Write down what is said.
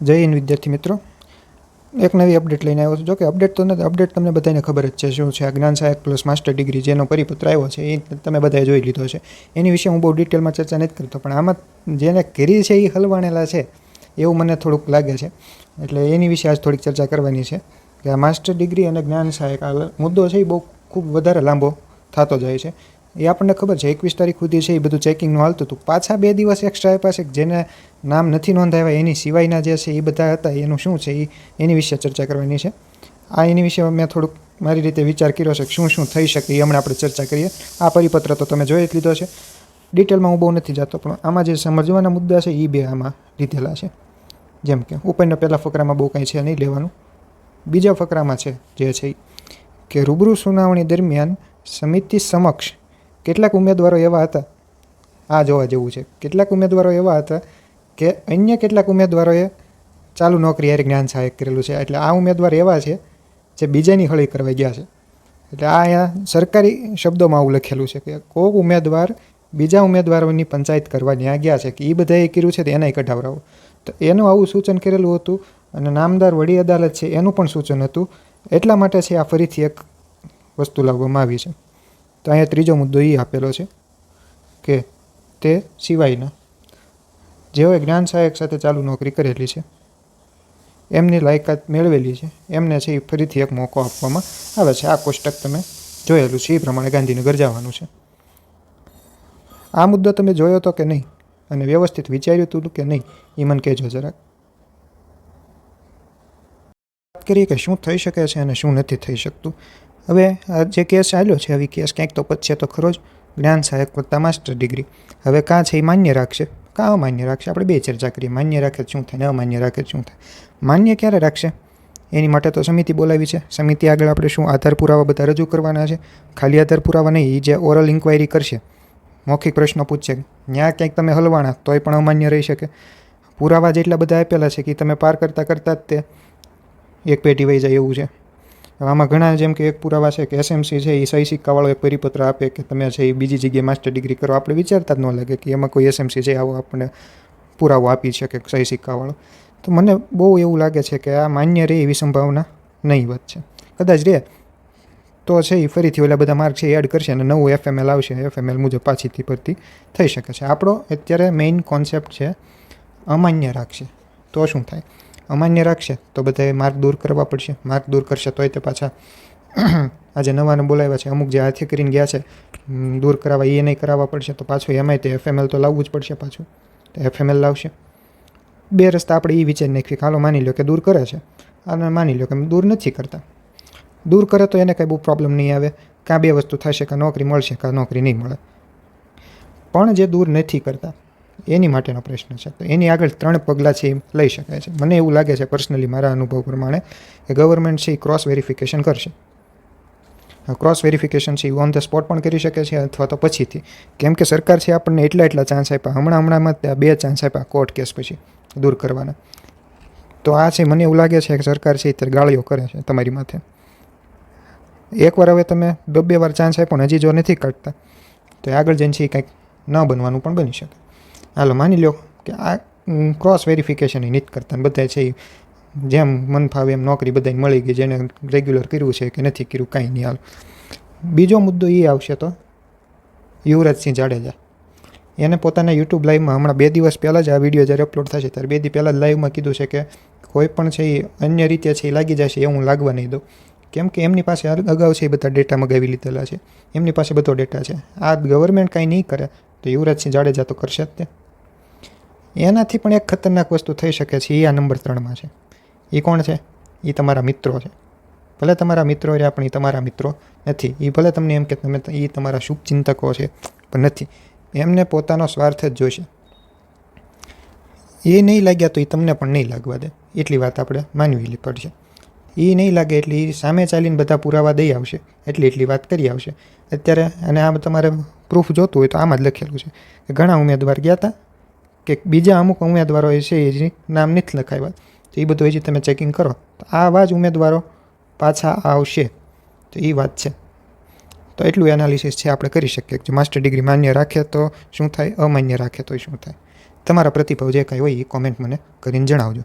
જય હિન્દ વિદ્યાર્થી મિત્રો, એક નવી અપડેટ લઈને આવ્યો છું. જો કે અપડેટ તો નથી, અપડેટ તમને બધાને ખબર જ છે શું છે. આ જ્ઞાન સહાયક પ્લસ માસ્ટર ડિગ્રી જેનો પરિપત્ર આવ્યો છે એ તમે બધાએ જોઈ લીધો છે. એની વિશે હું બહુ ડિટેલમાં ચર્ચા નથી કરતો, પણ આમાં જેને કરી છે એ હલવાણેલા છે એવું મને થોડુંક લાગે છે. એટલે એની વિશે આજ થોડીક ચર્ચા કરવાની છે કે આ માસ્ટર ડિગ્રી અને જ્ઞાન સહાયક આ મુદ્દો છે એ બહુ ખૂબ વધારે લાંબો થતો જાય છે. એ આપણને ખબર છે 21 તારીખ સુધી છે એ બધું ચેકિંગનું હાલતું હતું. પાછા 2 દિવસ એક્સ્ટ્રા આપ્યા છે. જેને નામ નથી નોંધાવ્યા એની સિવાયના જે છે એ બધા હતા, એનું શું છે એની વિશે ચર્ચા કરવાની છે. એની વિશે મેં થોડુંક મારી રીતે વિચાર કર્યો છે કે શું શું થઈ શકે એ હમણાં આપણે ચર્ચા કરીએ. આ પરિપત્ર તો તમે જોઈ જ લીધો છે, ડિટેલમાં હું બહુ નથી જતો, પણ આમાં જે સમજવાના મુદ્દા છે એ બે આમાં લીધેલા છે. જેમ કે ઉપરના પહેલા ફકરામાં બહુ કંઈ છે નહીં લેવાનું. બીજા ફકરામાં છે જે છે કે રૂબરૂ સુનાવણી દરમિયાન સમિતિ સમક્ષ કેટલાક ઉમેદવારો એવા હતા, આ જોવા જેવું છે, કેટલાક ઉમેદવારો એવા હતા કે અન્ય કેટલાક ઉમેદવારોએ ચાલુ નોકરી યારે જ્ઞાન સહાયક કરેલું છે. એટલે આ ઉમેદવાર એવા છે જે બીજાની હળી કરવા ગયા છે. એટલે આ અહીંયા સરકારી શબ્દોમાં આવું લખેલું છે કે કોઈક ઉમેદવાર બીજા ઉમેદવારોની પંચાયત કરવા ત્યાં ગયા છે કે એ બધાએ કર્યું છે તો એનાય કઢાવરાવો. તો એનું આવું સૂચન કરેલું હતું અને નામદાર વડી અદાલત છે એનું પણ સૂચન હતું. એટલા માટે છે આ ફરીથી એક વસ્તુ લાવવામાં આવી છે. તો અહીંયા ત્રીજો મુદ્દો એ આપેલો છે કે તે સિવાયના જેઓએ જ્ઞાન સહાયક સાથે ચાલુ નોકરી કરેલી છે, એમની લાયકાત મેળવેલી છે, એમને છે એ ફરીથી એક મોકો આપવામાં આવે છે. આ કોષ્ટક તમે જોયેલું છે, એ પ્રમાણે ગાંધીનગર જવાનું છે. આ મુદ્દો તમે જોયો હતો કે નહીં અને વ્યવસ્થિત વિચાર્યું હતું કે નહીં એ મને કહેજો જરાક. વાત કરીએ કે શું થઈ શકે છે અને શું નથી થઈ શકતું. હવે આ જે કેસ ચાલ્યો છે, આવી કેસ ક્યાંક તો પતશે તો ખરો જ. જ્ઞાન સહાયક વત્તા માસ્ટર ડિગ્રી હવે કાં છે એ માન્ય રાખશે, કાં અમાન્ય રાખશે. આપણે બે ચર્ચા કરીએ, માન્ય રાખે શું થાય ને અમાન્ય રાખે શું થાય. માન્ય ક્યારે રાખશે એની માટે તો સમિતિ બોલાવી છે. સમિતિ આગળ આપણે શું આધાર પુરાવા બધા રજૂ કરવાના છે. ખાલી આધાર પુરાવા નહીં, એ જે ઓરલ ઇન્ક્વાયરી કરશે, મૌખિક પ્રશ્નો પૂછશે, ત્યાં ક્યાંક તમે હલવાણા તોય પણ અમાન્ય રહી શકે. પુરાવા જેટલા બધા આપેલા છે કે તમે પાર કરતાં કરતાં જ તે એક પેટી વહી જાય એવું છે. આમાં ઘણા જેમ કે એક પુરાવા છે કે એસએમસી છે એ સહી સિક્કાવાળો એક પરિપત્ર આપે કે તમે છે એ બીજી જગ્યાએ માસ્ટર ડિગ્રી કરો. આપણે વિચારતા જ ન લાગે કે એમાં કોઈ એસએમસી છે આવો આપણને પુરાવો આપી શકે સહી સિક્કાવાળો. તો મને બહુ એવું લાગે છે કે આ માન્ય રહે એવી સંભાવના નહીવત છે. કદાચ રહે તો છે એ ફરીથી ઓલા બધા માર્ક છે એડ કરશે અને નવું એફએમએલ આવશે. એફએમએલ મુજબ પાછીથી ભરતી થઈ શકે છે. આપણો અત્યારે મેઇન કોન્સેપ્ટ છે અમાન્ય રાખશે તો શું થાય. અમાન્ય રાખશે તો બધાએ માર્ક દૂર કરવા પડશે. માર્ક દૂર કરશે તોય તે પાછા આજે નવાને બોલાવ્યા છે અમુક જે હાથે કરીને ગયા છે દૂર કરાવવા, એ નહીં કરાવવા પડશે. તો પાછું એમાંય તે એફએમએલ તો લાવવું જ પડશે. પાછું તો એફએમએલ લાવશે. બે રસ્તા આપણે એ વિચારી નાખીએ કે હાલો માની લો કે દૂર કરે છે અને માની લો કે દૂર નથી કરતા. દૂર કરે તો એને કંઈ બહુ પ્રોબ્લેમ નહીં આવે. કાં બે વસ્તુ થશે, કાં નોકરી મળશે કાં નોકરી નહીં મળે. પણ જે દૂર નથી કરતા એની માટેનો પ્રશ્ન છે. તો એની આગળ 3 પગલાં છે એ લઈ શકાય છે. મને એવું લાગે છે પર્સનલી મારા અનુભવ પ્રમાણે કે ગવર્મેન્ટ છે એ ક્રોસ વેરિફિકેશન કરશે. ક્રોસ વેરિફિકેશન છે એ ઓન ધ સ્પોટ પણ કરી શકે છે અથવા તો પછીથી. કેમ કે સરકાર છે આપણને એટલા ચાન્સ આપ્યા, હમણાંમાં 2 ચાન્સ આપ્યા કોર્ટ કેસ પછી દૂર કરવાના. તો આ છે મને એવું લાગે છે કે સરકાર છે એ ગાળીઓ કરે છે તમારી માથે. એકવાર હવે તમે 2 વાર ચાન્સ આપ્યો ને હજી જો નથી કાઢતા તો આગળ જઈને છે એ કંઈક ન બનવાનું પણ બની શકે. હાલો માની લો કે આ ક્રોસ વેરિફિકેશન એ નથી કરતા, બધા છે એ જેમ મન ફાવે એમ નોકરી બધાને મળી ગઈ, જેને રેગ્યુલર કર્યું છે કે નથી કર્યું કાંઈ નહીં. હાલ બીજો મુદ્દો એ આવશે તો યુવરાજસિંહ જાડેજા એને પોતાના યુટ્યુબ લાઈવમાં હમણાં 2 દિવસ પહેલાં જ આ વિડીયો જ્યારે અપલોડ થશે ત્યારે 2 દી પહેલાં જ લાઈવમાં કીધું છે કે કોઈ પણ છે એ અન્ય રીતે છે એ લાગી જશે એ હું લાગવા નહીં દઉં. કેમ કે એમની પાસે અગાઉ છે એ બધા ડેટા મગાવી લીધેલા છે, એમની પાસે બધો ડેટા છે. આ ગવર્મેન્ટ કાંઈ નહીં કરે તો યુવરાજસિંહ જાડેજા તો કરશે જ તે. એનાથી પણ એક ખતરનાક વસ્તુ થઈ શકે છે. એ આ નંબર 3માં છે. એ કોણ છે? એ તમારા મિત્રો છે. ભલે તમારા મિત્રો રહ્યા પણ એ તમારા મિત્રો નથી. એ ભલે તમને એમ કે તમે એ તમારા શુભચિંતકો છે પણ નથી. એમને પોતાનો સ્વાર્થ જ જોઈશે. એ નહીં લાગ્યા તો એ તમને પણ નહીં લાગવા દે. એટલી વાત આપણે માનવી પડશે. એ નહીં લાગે એટલે એ સામે ચાલીને બધા પુરાવા દઈ આવશે, એટલી વાત કરી આવશે અત્યારે. અને આ તમારે પ્રૂફ જોતું હોય તો આમાં જ લખેલું છે કે ઘણા ઉમેદવાર ગયા હતા કે બીજા અમુક ઉમેદવારો છે એ નામ નથી લખાવ્યા. તો એ બધું હજી તમે ચેકિંગ કરો તો આવા જ ઉમેદવારો પાછા આવશે. તો એ વાત છે. તો એટલું એનાલિસિસ છે આપણે કરી શકીએ કે માસ્ટર ડિગ્રી માન્ય રાખે તો શું થાય, અમાન્ય રાખે તો શું થાય. તમારા પ્રતિભાવ જે કાંઈ હોય એ કોમેન્ટ મને કરીને જણાવજો.